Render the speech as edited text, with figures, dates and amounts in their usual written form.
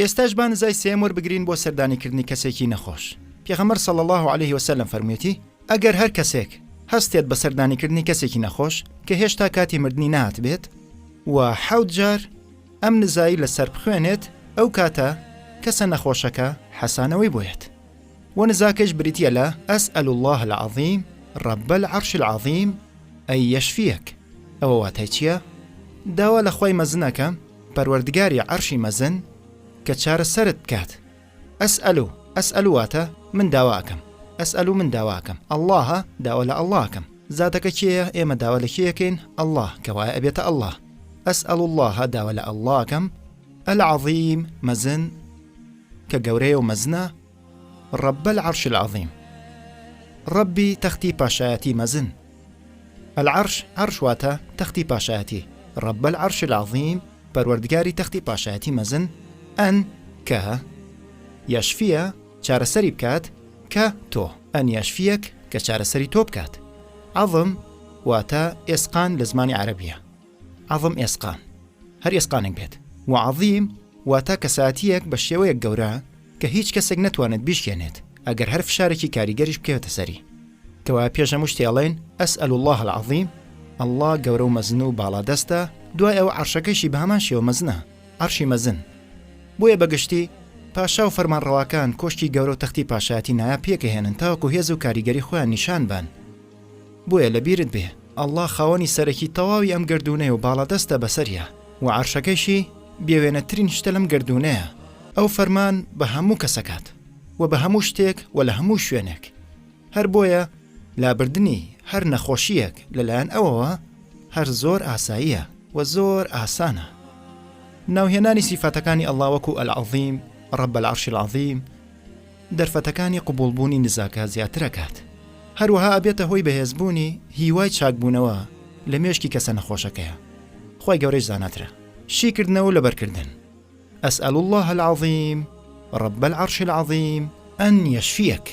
ئێستاش با نزای سێم وەربگرین بۆ سەردانیکردنی کەسێکی نەخۆش. پێغەمبەر صلی الله عليه وسلم فەرموویەتی ئەگەر هەر کەسێک هەستێت بە سەردانیکردنی کەسێکی نەخۆش کە هێشتا کاتی مردنی نهات بێت و 7 جار ئەم نزایی لەسەر بخوێنێت، ئەو کاتە کەسە نەخۆشەکە حەسانەوەی بۆیێت. و نزاکەش بریتیە لە ئەسئەل الله العظیم رب العرش العظیم ئەی یەشفیەک. ئەوە واتای چییە؟ داوا لە خۆی مەزنەکە پەروەردگاری عەرشی مەزن کە چارەسەرت بکات. ئەسئەل واتە من داواکەم، ئەسئەل من داواکەم، ئەڵڵاهە داوا لە ئەڵڵاکەم. زاتەکە کێیە؟ ئێمە داوا لە کێیەکەین؟ ئەڵڵاه، کەوایە ئەبێتە ئەڵڵاه. ئەسئەل اللهە داوا لە ئەڵڵاکەم، العظیم مەزن کە گەورەیە و مەزنە، رب العرش العظیم ربی تەختی پاشایەتی مەزن. العرش عرش واتە تەختی پاشایەتی، رب العرش العظیم پەروەردگاری تەختی پاشایەتی مەزن. ئەن کە یەشفیە چارەسەری بکات، کە تۆ ئەن یەشفیەک کە چارەسەری تۆ بکات. عەظم واتە ئێسقان لە زمانی عەرەبیە، عەظم ئێسقان، هەر ئێسقانێک بێت. و عەظیم واتە کەساتیەک بە شێوەیەک گەورە کە هیچ کەسێک نەتوانێت بیشکێنێت ئەگەر هەر فشارێکی کاریگەریش بکەوێتە سەری. کەوایە پێش هەموو شتێ ئەڵێن ئەسئەل الله العظیم، ئەڵڵا گەورە و مەزن و باڵادەستە، دوای ئەوە عەرشەکەیشی بە هەمان شێوە مەزنە، عەرشی مەزن. بۆیە بەگشتی پاشا و فەرمانڕەواکان کۆشتی گەورە و تەختی پاشایەتی نایە پێکەهێنن تاوەکو هێز و کاریگەری خۆیان نیشان بان. بۆیە لەبیرت بێ ئەڵڵا خاوەنی سەرەکی تەواوی ئەم گردونەیە و باڵادەستە بەسەریە و عەرشەکەیشی بێوێنەترین شتە لەم گردونەیە. ئەو فەرمان بە هەموو کەسەکات و بە هەموو شتێک و لە هەموو شوێنێک. هەر بۆیە لابردنی هەر نەخۆشیەک لەلایەن ئەوەوە هەر زۆر ئاساییە و زۆر ئاسانە. ناوهێنانی سیفاتەکانی ئەڵڵا وەکو العظیم، رب العرش العظیم دەرفەتەکانی قبوڵبوونی نزاکە زیاترەکات. هەروەها ئەبێتە هۆی بەهێزبوونی هیوای چاکبوونەوە لە مێشکی کەسە نەخۆشەکەیە. خۆی گەورەی زاناترە. شیکردنەوە لەبەرکردن. أسأل الله العظيم رب العرش العظيم أن يشفيك.